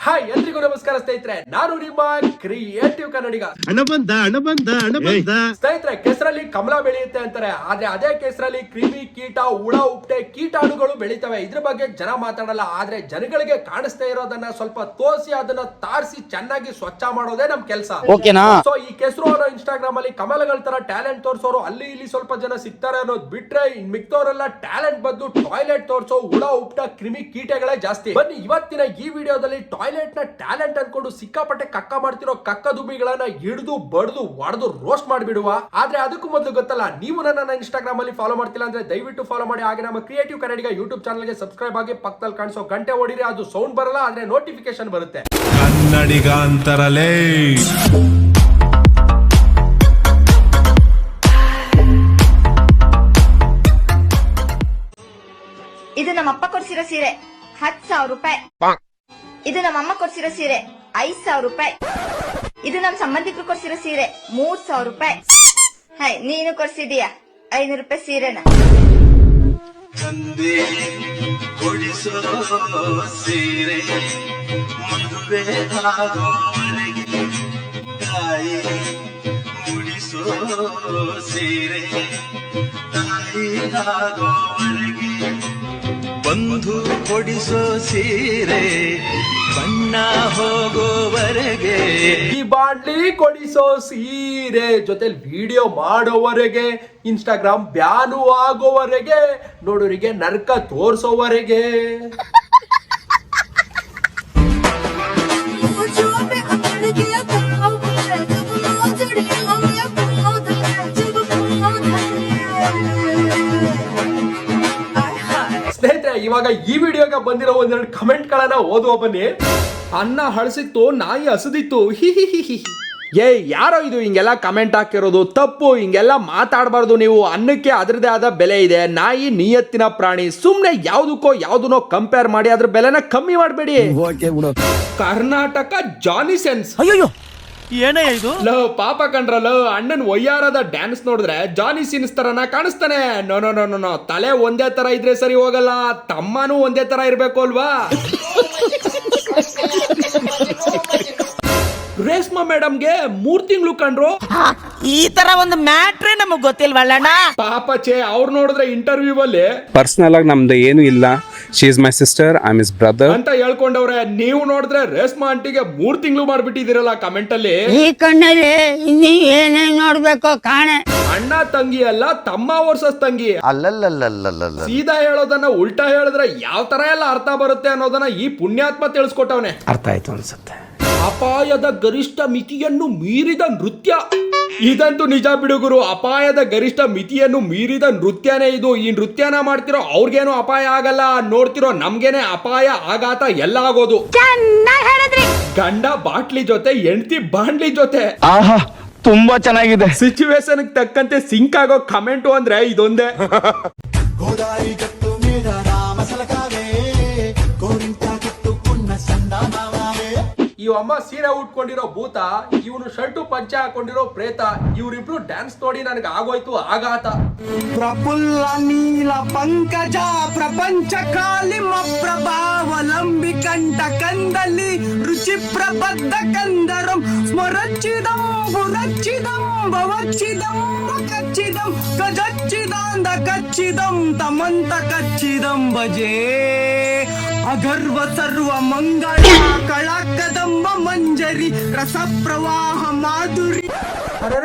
Hi ಎಲ್ರಿಗೂ ನಮಸ್ಕಾರ ಸ್ನೇಹಿತರೆ, ನಾನು ನಿಮ್ಮ ಕ್ರಿಯೇಟಿವ್ ಕನ್ನಡಿಗ. ಸ್ನೇಹಿತರೆ, ಕೆಸರಲ್ಲಿ ಕಮಲ ಬೆಳೆಯುತ್ತೆ ಅಂತಾರೆ, ಆದ್ರೆ ಅದೇ ಕೆಸರಲ್ಲಿ ಕ್ರಿಮಿ, ಕೀಟ, ಹುಳ, ಉಪ್ಟೆ, ಕೀಟಾಣುಗಳು ಬೆಳಿತವೆ. ಇದ್ರ ಬಗ್ಗೆ ಜನ ಮಾತಾಡಲ್ಲ, ಆದ್ರೆ ಜನಗಳಿಗೆ ಕಾಣಿಸ್ತಾ ಇರೋದನ್ನ ಸ್ವಲ್ಪ ತೋರಿಸಿ ಅದನ್ನ ತಾರಿಸಿ ಚೆನ್ನಾಗಿ ಸ್ವಚ್ಛ ಮಾಡೋದೇ ನಮ್ ಕೆಲಸ. ಸೊ ಈ ಕೆಸರು ಅನ್ನೋ ಇನ್ಸ್ಟಾಗ್ರಾಮ್ ಅಲ್ಲಿ ಕಮಲಗಳ ತರ ಟ್ಯಾಲೆಂಟ್ ತೋರಿಸೋರು ಅಲ್ಲಿ ಇಲ್ಲಿ ಸ್ವಲ್ಪ ಜನ ಸಿಗ್ತಾರೆ ಅನ್ನೋದು ಬಿಟ್ರೆ, ಇನ್ ಮಿಕ್ತವರೆಲ್ಲ ಟ್ಯಾಲೆಂಟ್ ಬಂದು ಟಾಯ್ಲೆಟ್ ತೋರಿಸೋ ಹುಳ, ಉಪ್ಟ, ಕ್ರಿಮಿ, ಕೀಟಗಳೇ ಜಾಸ್ತಿ. ಬನ್ನಿ ಇವತ್ತಿನ ಈ ವಿಡಿಯೋದಲ್ಲಿ ಟಾಯ್ಲೆಟ್ ನ ಟ್ಯಾಲೆಂಟ್ ಅನ್ಕೊಂಡು ಸಿಕ್ಕಾಪಟ್ಟೆ ಕಕ್ಕ ಮಾಡ್ತಿರೋ ಕಕ್ಕ ದುಬ್ಬಿಗಳನ್ನ ಹಿಡಿದು ಬಡ್ದು ಒಡೆದು ರೋಸ್ಟ್ ಮಾಡಿಬಿಡುವ. ಆದ್ರೆ ಅದಕ್ಕೂ ಮೊದಲು ಗೊತ್ತಲ್ಲ, ನೀವು ನನ್ನ ಇನ್ಸ್ಟಾಗ್ರಾಮ್ ಅಲ್ಲಿ ಫಾಲೋ ಮಾಡ್ತಿಲ್ಲ ಅಂದ್ರೆ ದಯವಿಟ್ಟು ಫಾಲೋ ಮಾಡಿ. ಹಾಗೆ ನಮ್ಮ ಕ್ರಿಯೇಟಿವ್ ಕನ್ನಡಿಗ ಯೂಟ್ಯೂಬ್ ಚಾನಲ್ ಗೆ ಸಬ್ಸ್ಕ್ರೈಬ್ ಆಗಿ ಪಕ್ಕದಲ್ಲಿ ಕಾಣಿಸೋ ಗಂಟೆ ಹೊಡಿರಿ. ಅದು ಸೌಂಡ್ ಬರಲ್ಲ, ಆದ್ರೆ ನೋಟಿಫಿಕೇಶನ್ ಬರುತ್ತೆ. ಕನ್ನಡಿಗ ಅಂತರಲೇ ಇದು ನಮ್ಮಪ್ಪ ಕೊಡ್ಸಿರೋ ಸೀರೆ 10,000 ರೂಪಾಯಿ. ಇದು ನಮ್ಮಮ್ಮ ಕೊಡ್ಸಿರೋ ಸೀರೆ 5,000 ರೂಪಾಯಿ. ಇದು ನಮ್ ಸಂಬಂಧಿಕರು ಕೊಡ್ಸಿರೋ ಸೀರೆ 3,000 ರೂಪಾಯಿ. ಹಾಯ್, ನೀನು ಕೊಡ್ಸಿದೀಯಾ 500 ರೂಪಾಯಿ ಸೀರೆನ. ಸೀರೆ ಮದುವೆ ತಾಯಿ ಮುಡಿಸೋ ಸೀರೆ ತಾಯಿ ಬಂಧು ಕೊಡಿಸೋ ಸೀರೆ ಬಣ್ಣ ಹೋಗೋವರೆಗೆ, ಈ ಬಾಡ್ಲಿ ಕೊಡಿಸೋ ಸೀರೆ ಜೊತೆಲಿ ವಿಡಿಯೋ ಮಾಡೋವರೆಗೆ, ಇನ್ಸ್ಟಾಗ್ರಾಮ್ ಬ್ಯಾನು ಆಗೋವರೆಗೆ, ನೋಡೋರಿಗೆ ನರ್ಕ ತೋರ್ಸೋವರೆಗೆ. ಸ್ನೇಹಿತರೆ, ಇವಾಗ ಈ ವಿಡಿಯೋಗೆ ಬಂದಿರೋ ಒಂದೆರಡು ಕಮೆಂಟ್ ಗಳನ್ನ ಓದುವ ಬನ್ನಿ. ಅನ್ನ ಹಳಸಿತ್ತು, ನಾಯಿ ಹಸದಿತ್ತು, ಹಿ ಹಿ ಹಿ ಹಿ. ಏ ಯಾರೋ ಇದು ಹಿಂಗೆಲ್ಲ ಕಮೆಂಟ್ ಹಾಕಿರೋದು ತಪ್ಪು. ಹಿಂಗೆಲ್ಲ ಮಾತಾಡಬಾರ್ದು ನೀವು. ಅನ್ನಕ್ಕೆ ಅದರದೇ ಆದ ಬೆಲೆ ಇದೆ. ನಾಯಿ ನಿಯತ್ತಿನ ಪ್ರಾಣಿ. ಸುಮ್ನೆ ಯಾವ್ದನ್ನೋ ಕಂಪೇರ್ ಮಾಡಿ ಅದ್ರ ಬೆಲೆನ ಕಮ್ಮಿ ಮಾಡಬೇಡಿ. ಕರ್ನಾಟಕ ಜಾನಿ ಸೆನ್ಸ್. ಅಯ್ಯೋ ಏನೇ ಇದು? ಲವ್ ಪಾಪ ಕಂಡ್ರಲ್ಲ, ಅಣ್ಣನ್ ಒಯ್ಯಾರದ ಡ್ಯಾನ್ಸ್ ನೋಡಿದ್ರೆ ಜಾನಿ ಸೀನ್ಸ್ ತರನ ಕಾಣಿಸ್ತಾನೆ. ನೋ ನೋ ನೋ ನೋ, ತಲೆ ಒಂದೇ ತರ ಇದ್ರೆ ಸರಿ ಹೋಗಲ್ಲ, ತಮ್ಮನೂ ಒಂದೇ ತರ ಇರ್ಬೇಕು ಅಲ್ವಾ? ರೇಷ್ಮಾ ಮೇಡಮ್ಗೆ 3 ತಿಂಗಳು ಕಂಡ್ರು. ಈ ತರ ಒಂದು ಮ್ಯಾಟ್ರೇ ನಮಗ್ ಗೊತ್ತಿಲ್ವಲ್ಲಣ್ಣ. ಪಾಪ ಚೇ, ಅವ್ರು ನೋಡಿದ್ರೆ ಇಂಟರ್ವ್ಯೂ ಅಲ್ಲಿ ಪರ್ಸನಲ್ ಆಗಿ ನಮ್ದು ಏನು ಇಲ್ಲ, she is my sister, I am his brother ಅಂತ ಹೇಳ್ಕೊಂಡವ್ರೆ. ನೀವು ನೋಡಿದ್ರೆ ರೇಷ್ಮಾ ಆಂಟಿಗೆ 3 ತಿಂಗಳು ಮಾಡ್ಬಿಟ್ಟಿದಿರಲ್ಲ ಕಮೆಂಟ್ ಅಲ್ಲಿ. ಈ ಕಣ್ಣಲ್ಲಿ ಇನ್ನೀ ಏನೇನ್ ನೋಡ್ಬೇಕು ಕಾಣೆ. ಅಣ್ಣ ತಂಗಿ ಅಲ್ಲ, ತಮ್ಮ ವರ್ಸಸ್ ತಂಗಿ. ಅಲ್ಲಲ್ಲಲ್ಲಲ್ಲಲ್ಲ ಸೀದಾ ಹೇಳೋದನ್ನ ಉಲ್ಟಾ ಹೇಳಿದ್ರೆ ಯಾವ ತರ ಎಲ್ಲ ಅರ್ಥ ಬರುತ್ತೆ ಅನ್ನೋದನ್ನ ಈ ಪುಣ್ಯಾತ್ಮ ತಿಳಿಸ್ಕೊಟ್ಟವನೆ. ಅರ್ಥ ಆಯ್ತು ಅನ್ಸುತ್ತೆ. ಅಪಾಯದ ಗರಿಷ್ಠ ಮಿತಿಯನ್ನು ಮೀರಿದ ನೃತ್ಯ. ಇದಂತೂ ನಿಜ ಬಿಡುಗರು. ಅಪಾಯದ ಗರಿಷ್ಠ ಮಿತಿಯನ್ನು ಮೀರಿದ ನೃತ್ಯನೇ ಇದು. ಈ ನೃತ್ಯನ ಮಾಡ್ತಿರೋ ಅವ್ರಿಗೇನು ಅಪಾಯ ಆಗಲ್ಲ, ನೋಡ್ತಿರೋ ನಮ್ಗೇನೆ ಅಪಾಯ, ಆಘಾತ ಎಲ್ಲ ಆಗೋದು. ಗಂಡ ಬಾಟ್ಲಿ ಜೊತೆ, ಹೆಂಡತಿ ಬಾಂಡ್ಲಿ ಜೊತೆ. ಆಹಾ, ತುಂಬಾ ಚೆನ್ನಾಗಿದೆ. ಸಿಚುವೇಶನ್ ತಕ್ಕಂತೆ ಸಿಂಕ್ ಆಗೋ ಕಮೆಂಟು ಅಂದ್ರೆ ಇದೊಂದೇ. ಗೋದಾರಿ ಕಟ್ಟು ಮೇರ ರಾಮ ಸಲಕಾವೆ ಗೋರಿಂತ ಕಟ್ಟು ಪುಣ್ಣ ಸಂದ ಮಾವಾವೆ. ಈ ಅಮ್ಮ ಸೀರೆ ಉಟ್ಕೊಂಡಿರೋ ಭೂತ, ಇವನು ಶರ್ಟು ಪಂಚೆ ಹಾಕೊಂಡಿರೋ ಪ್ರೇತ. ಇವ್ರಿಬ್ರು ಡ್ಯಾನ್ಸ್ ನೋಡಿ ನನಗೆ ಆಗೋಯ್ತು ಆಘಾತ. ಪ್ರಫುಲ್ಲ ನೀಲ ಪಂಕಜ ಪ್ರಪಂಚ ಕಾಲಿಮ ಪ್ರಭಾವಲಂಬಿ ಕಂಠ ಕಂದಲ್ಲಿ ರುಚಿ ಪ್ರಬದ್ಧ ಕಂದರಂ ಸ್ಮರಚ್ಚಿದಂ ಬುರಚ್ಚಿದಂ ಭವಚ್ಚಿದಂ ಕಚ್ಚಿದಂ ಗಜಚ್ಚಿದಾಂದ ಕಚ್ಚಿದಂ ತಮಂತ ಕಚ್ಚಿದಂ ಭಜೆ ಅಗರ್ವ ಸರ್ವ ಮಂಗಳ ಕಳಕದಂಬ ಮಂಜರಿ ರಸ ಪ್ರವಾಹ ಮಾಧುರಿ.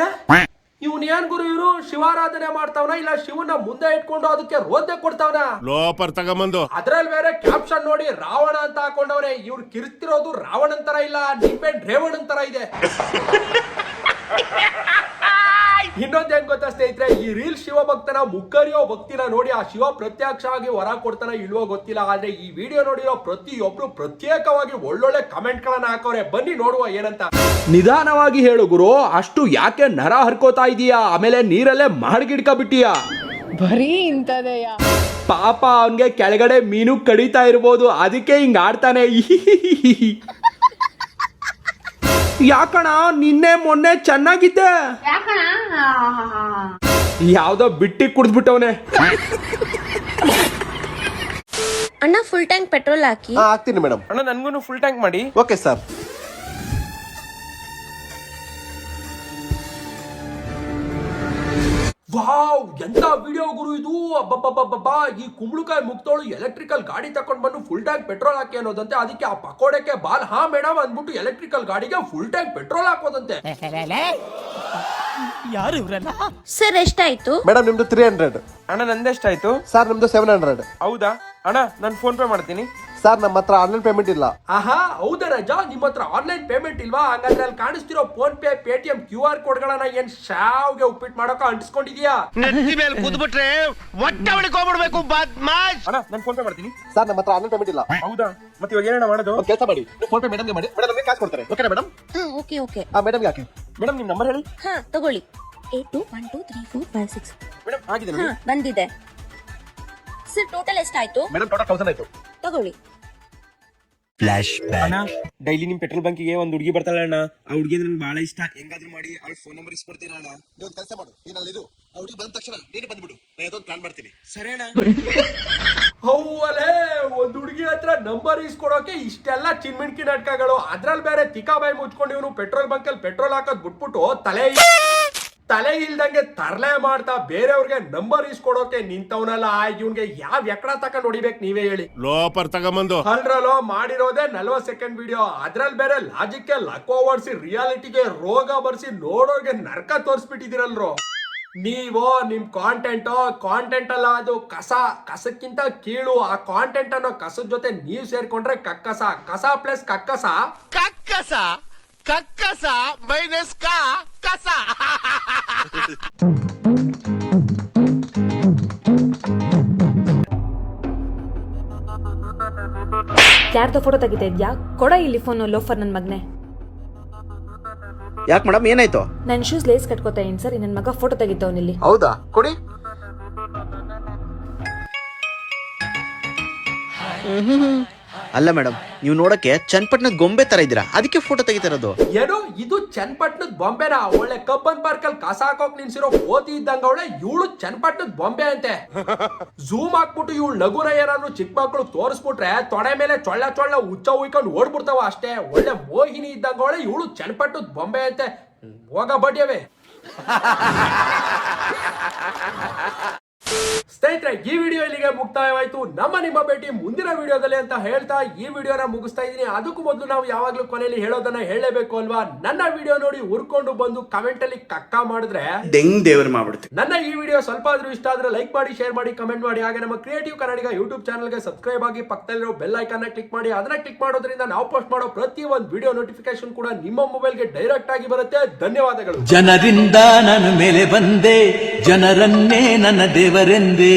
ಇವನ್ ಏನ್ ಗುರು, ಇವರು ಶಿವಾರಾಧನೆ ಮಾಡ್ತಾವನ ಇಲ್ಲ ಶಿವನ ಮುಂದೆ ಇಟ್ಕೊಂಡು ಅದಕ್ಕೆ ರೋದ್ದೆ ಕೊಡ್ತಾವನ? ಲೋಪರ್ ತಗೊಂಬಂದು ಅದ್ರಲ್ಲಿ ಬೇರೆ ಕ್ಯಾಪ್ಷನ್ ನೋಡಿ ರಾವಣ ಅಂತ ಹಾಕೊಂಡವ್ರೆ. ಇವ್ರು ಕಿರ್ತಿರೋದು ರಾವಣನ್ ತರ ಇಲ್ಲ, ನಿಂಬೆ ರೇವಣನ್ ತರ ಇದೆ. ಇನ್ನೊಂದ್ ಏನ್ ಗೊತ್ತಾ ಸ್ನೇಹಿತರೆ, ಈ ರೀಲ್ ಶಿವಭಕ್ತನ ಮುಕ್ಕರಿಯೋ ಭಕ್ತಿನ ನೋಡಿ ಆ ಶಿವ ಪ್ರತ್ಯಕ್ಷ ಆಗಿ ವರ ಕೊಡ್ತಾನ ಇಲ್ವೋ ಗೊತ್ತಿಲ್ಲ. ಆದ್ರೆ ಈ ವಿಡಿಯೋ ನೋಡಿರೋ ಪ್ರತಿಯೊಬ್ರು ಪ್ರತ್ಯೇಕವಾಗಿ ಒಳ್ಳೊಳ್ಳೆ ಕಮೆಂಟ್ ಗಳನ್ನ ಹಾಕೋರೆ. ಬನ್ನಿ ನೋಡುವ ಏನಂತ. ನಿಧಾನವಾಗಿ ಹೇಳು ಗುರು, ಅಷ್ಟು ಯಾಕೆ ನರ ಹರ್ಕೋತಾ ಇದೀಯಾ? ಆಮೇಲೆ ನೀರಲ್ಲೇ ಮಾಡ್ಗಿಡ್ಕ ಬಿಟ್ಟಿಯಾ? ಬರೀ ಇಂತದೆಯ. ಪಾಪ ಅವನ್ಗೆ ಕೆಳಗಡೆ ಮೀನು ಕಡಿತಾ ಇರ್ಬೋದು, ಅದಕ್ಕೆ ಹಿಂಗ ಆಡ್ತಾನೆ. ಯಾಕಣ ನಿನ್ನೆ ಮೊನ್ನೆ ಚೆನ್ನಾಗಿದ್ದೆ, ಯಾವ್ದೋ ಬಿಟ್ಟಿ ಕುಡ್ದ್ಬಿಟ್ಟವನೆ. ಅಣ್ಣ ಫುಲ್ ಟ್ಯಾಂಕ್ ಪೆಟ್ರೋಲ್ ಹಾಕಿ. ಹಾಕ್ತೀನಿ ಮೇಡಮ್. ಅಣ್ಣ ನನ್ಗೂ ಫುಲ್ ಟ್ಯಾಂಕ್ ಮಾಡಿ. Okay sir. ವಾವ್, ಎಂತ ವಿಡಿಯೋ ಗುರು ಇದು. ಅಬ್ಬಬ್ಬಬ್ಬಬ್ಬಾ, ಈ ಕುಂಬಳಕಾಯಿ ಮುಕ್ತೋಳು ಎಲೆಕ್ಟ್ರಿಕಲ್ ಗಾಡಿ ತಕೊಂಡ್ ಬಂದು ಫುಲ್ ಟ್ಯಾಂಕ್ ಪೆಟ್ರೋಲ್ ಹಾಕಿ ಅನ್ನೋದಂತೆ. ಅದಕ್ಕೆ ಆ ಪಕೋಡಕ್ಕೆ ಬಾಲ್ ಹಾ ಮೇಡಮ್ ಅಂದ್ಬಿಟ್ಟು ಎಲೆಕ್ಟ್ರಿಕಲ್ ಗಾಡಿಗೆ ಫುಲ್ ಟ್ಯಾಂಕ್ ಪೆಟ್ರೋಲ್ ಹಾಕೋದಂತೆ. ಯಾರು ಇವ್ರಲ್ಲ? ಸರ್ ಎಷ್ಟಾಯ್ತು? ಮೇಡಮ್ ನಿಮ್ದು 300. ಅಣ್ಣ ನಂದೆಷ್ಟಾಯ್ತು? ಸರ್ ನಿಮ್ದು 700. ಹೌದಾ ಅಣ್ಣ, ನಾನು ಫೋನ್ ಪೇ ಮಾಡ್ತೀನಿ. ಸರ್ ನಮ್ಮ ಹತ್ರ ಆನ್ಲೈನ್ ಪೇಮೆಂಟ್ ಇಲ್ಲ. ಆಹಾ, ಹೌದಾ ರಜಾ, ನಿಮ್ಮ ಹತ್ರ ಆನ್ಲೈನ್ ಪೇಮೆಂಟ್ ಇಲ್ವಾ? ಹಂಗಂದ್ರೆ ಅಲ್ಲಿ ಕಾಣಿಸ್ತಿರೋ ಫೋನ್ ಪೇ, ಪೇಟಿಎಂ, QR ಕೋಡ್ಗಳನ್ನ ಏನ್ ಶಾವ್ಗೆ ಉಪ್ಪಿಟ್ಟು ಮಾಡೋಕ ಅಂಟಿಸ್ಕೊಂಡಿದ್ಯಾ? ಅಣ್ಣ ನಾನು ಫೋನ್ ಪೇ ಮಾಡ್ತೀನಿ. ಸರ್ ನಮ್ಮ ಹತ್ರ ಆನ್ಲೈನ್ ಪೇಮೆಂಟ್ ಇಲ್ಲ. ಹೌದಾ, ಮತ್ತೆ ಇವಾಗ ಏನಣ್ಣ ಮಾಡೋದು? ಒಂದು ಕೆಲಸ ಮಾಡಿ, ಫೋನ್ ಪೇ ಮೇಡಮ್ಗೆ ಮಾಡಿ, ಮೇಡಮ್ ನಮಗೆ ಕಾಸು ಕೊಡ್ತಾರೆ. ಓಕೆನಾ ಮೇಡಮ್? Okay okay. ಮೇಡಮ್ಗೆ ಹಾಕಿ. ಮೇಡಮ್ ನಿಮ್ ನಂಬರ್ ಹೇಳಿ. ಹಾ ತಗೊಳ್ಳಿ. 82 1 2 3 4 5 6. ಮೇಡಮ್ ಆಗಿದೆ ಹಾ ಬಂದಿದೆ. ಸರ್ ಟೋಟಲ್ ಎಷ್ಟಾಯ್ತು? ಮೇಡಮ್ ಟೋಟಲ್ 1000 ಆಯ್ತು. ತಗೊಳ್ಳಿ. ಅಣ್ಣ, ಡೈಲಿ ನಿಮ್ ಪೆಟ್ರೋಲ್ ಬಂಕಿಗೆ ಒಂದು ಹುಡುಗಿ ಬರ್ತಾಳೆ ಅಣ್ಣ. ಆ ಹುಡುಗಿ ನನ್ಗೆ ಬಹಳ ಇಷ್ಟ. ಹೆಂಗಾದ್ರೂ ಮಾಡಿ ಅವ್ಳ ಫೋನ್ ನಂಬರ್ ಇಸ್ಕೊಡ್ತೀರಾ ಅಣ್ಣ? ನೀವು ಒಂದು ಕೆಲಸ ಮಾಡು, ಇದು ಆ ಹುಡುಗಿ ಬಂದ ತಕ್ಷಣ ನೀನು ಬಂದ್ಬಿಡು, ನಾನು ಅದೊಂದು ಪ್ಲಾನ್ ಮಾಡ್ತೀನಿ. ಸರಿ ಅಣ್ಣ. ಹೌವಲೇ, ಒಂದ್ ಹುಡುಗಿ ಹತ್ರ ನಂಬರ್ ಇಸ್ಕೊಡೋಕೆ ಇಷ್ಟೆಲ್ಲ ಚಿನ್ಮಿಣ್ಕಿ ನಾಟಕಗಳು. ಅದ್ರಲ್ಲಿ ಬೇರೆ ತಿಕಾಬಾಯಿ ಮುಚ್ಕೊಂಡು ಇವನು ಪೆಟ್ರೋಲ್ ಬಂಕ್ ಅಲ್ಲಿ ಪೆಟ್ರೋಲ್ ಹಾಕೋದ್ ಬಿಟ್ಬಿಟ್ಟು ತಲೆ ಇಲ್ದಂಗೆ ತರಲೆ ಮಾಡ್ತಾ ಬೇರೆಯವ್ರಿಗೆ ನಂಬರ್ ಇಸ್ಕೊಡೋಕೆ ನಿಂತವನಲ್ಲ. ಇವ್ನ್ಗೆ ಯಾವ ಎಕಡ ತಕೊಂಡ್ ಹೊಡಿಬೇಕು ನೀವೇ ಹೇಳಿ. ಲೋಪರ್ ತಗೊಂಬಂದು ಅಲ್ರಲ್ಲೋ ಮಾಡಿರೋದೇ 40 ಸೆಕೆಂಡ್ ವಿಡಿಯೋ. ಅದ್ರಲ್ಲಿ ಬೇರೆ ಲಾಜಿಕ್ ಲಕ್ ಓವರ್ಸಿ ರಿಯಾಲಿಟಿಗೆ ರೋಗ ಬರ್ಸಿ ನೋಡೋರ್ಗೆ ನರ್ಕ ತೋರಿಸ್ಬಿಟ್ಟಿದಿರಲ್ರೋ ನೀವು. ನಿಮ್ ಕಾಂಟೆಂಟ್ ಅಲ್ಲ, ಅದು ಕಸಕ್ಕಿಂತ ಕೀಳು. ಆ ಕಾಂಟೆಂಟ್ ಅನ್ನೋ ಕಸದ ಜೊತೆ ನೀವ್ ಸೇರ್ಕೊಂಡ್ರೆ ಕಸ ಪ್ಲಸ್ ಕಕ್ಕಸ ಮೈನಸ್ ಕಸ. ಯಾರ್ದೋ ಫೋಟೋ ತೆಗಿತಾ ಇದ್ಯಾ? ಕೊಡ ಇಲ್ಲಿ ಫೋನ್, ಲೋಫರ್ ನನ್ ಮಗನೆ. ಯಾಕೆ ಮೇಡಮ್, ಏನಾಯ್ತು? ನನ್ ಶೂಸ್ ಲೇಸ್ ಕಟ್ಕೋತಾ ಇನ್ ಸರ್, ನನ್ ಮಗ ಫೋಟೋ ತೆಗಿತಾವನಿಲ್ಲಿ. ಹೌದಾ, ಕೊಡಿ. ಅಲ್ಲ ಮೇಡಮ್, ನೀವು ನೋಡಕ್ಕೆ ಚನ್ನಪಟ್ಟಣದ ಗೊಂಬೆ ತರ ಇದ್ದೀರಾ, ಅದಕ್ಕೆ ಫೋಟೋ ತೆಗಿತಿರೋದು. ಏನು ಇದು ಚನ್ನಪಟ್ಟಣದ ಬೊಂಬೆನಾ? ಒಳ್ಳೆ ಕಬ್ಬನ್ ಪಾರ್ಕ್ ಅಲ್ಲಿ ಕಸ ಹಾಕೋಕ್ ನಿಲ್ಸಿರೋ ಕೋತಿ ಇದ್ದಂಗ ಅವಳೆ ಇವಳು ಚನ್ನಪಟ್ಟಣದ ಬೊಂಬೆ ಅಂತೆ. ಝೂಮ್ ಹಾಕ್ಬಿಟ್ಟು ಇವಳು ನಗುನ ಏನಾದ್ರು ಚಿಕ್ಕ ಮಕ್ಕಳು ತೋರಿಸ್ಬಿಟ್ರೆ ತೊಡೆ ಮೇಲೆ ಚೊಳ್ಳ ಹುಚ್ಚ ಉಯ್ಕೊಂಡು ಓಡ್ಬಿಡ್ತಾವ ಅಷ್ಟೇ. ಒಳ್ಳೆ ಮೋಹಿನಿ ಇದ್ದಂಗ ಅವಳೆ ಇವಳು ಚನ್ನಪಟ್ಟಣದ ಬೊಂಬೆ ಅಂತೆ. ಹೋಗ ಬಡ್ಯವೇ. ಸ್ನೇಹಿತರೆ, ಈ ವಿಡಿಯೋ ಇಲ್ಲಿಗೆ ಮುಕ್ತಾಯವಾಯ್ತು. ನಿಮ್ಮ ಭೇಟಿ ಮುಂದಿನ ವಿಡಿಯೋದಲ್ಲಿ ಅಂತ ಹೇಳ್ತಾ ಈ ವಿಡಿಯೋನ ಮುಗಿಸ್ತಾ ಇದ್ದೀನಿ. ಅದಕ್ಕೂ ಮೊದಲು ನಾವು ಯಾವಾಗ್ಲೂ ಕೊನೆಯಲ್ಲಿ ಹೇಳೋದನ್ನ ಹೇಳಲೇಬೇಕು ಅಲ್ವಾ? ನನ್ನ ವಿಡಿಯೋ ನೋಡಿ ಉರ್ಕೊಂಡು ಬಂದು ಕಮೆಂಟ್ ಅಲ್ಲಿ ಕಕ್ಕ ಮಾಡಿದ್ರೆ ದೇವ್ರು ಮಾಡ್ಬಿಡ್ತೀವಿ. ನನ್ನ ಈ ವಿಡಿಯೋ ಸ್ವಲ್ಪ ಆದ್ರೂ ಇಷ್ಟ ಆದ್ರೆ ಲೈಕ್ ಮಾಡಿ, ಶೇರ್ ಮಾಡಿ, ಕಮೆಂಟ್ ಮಾಡಿ. ಹಾಗೆ ನಮ್ಮ ಕ್ರಿಯೇಟಿವ್ ಕನ್ನಡಿಗ ಯೂಟ್ಯೂಬ್ ಚಾನಲ್ಗೆ ಸಬ್ಸ್ಕ್ರೈಬ್ ಆಗಿ ಪಕ್ಕದಲ್ಲಿರೋ ಬೆಲ್ ಐಕಾನ್ ಕ್ಲಿಕ್ ಮಾಡಿ. ಅದನ್ನ ಕ್ಲಿಕ್ ಮಾಡೋದ್ರಿಂದ ನಾವು ಪೋಸ್ಟ್ ಮಾಡೋ ಪ್ರತಿ ಒಂದು ವಿಡಿಯೋ ನೋಟಿಫಿಕೇಶನ್ ಕೂಡ ನಿಮ್ಮ ಮೊಬೈಲ್ಗೆ ಡೈರೆಕ್ಟ್ ಆಗಿ ಬರುತ್ತೆ. ಧನ್ಯವಾದಗಳು. ಜನರಿಂದ ನನ್ನ ಮೇಲೆ ಬಂದೆ, ಜನರನ್ನೇ ನನ್ನ ದೇವರೆಂದೇ.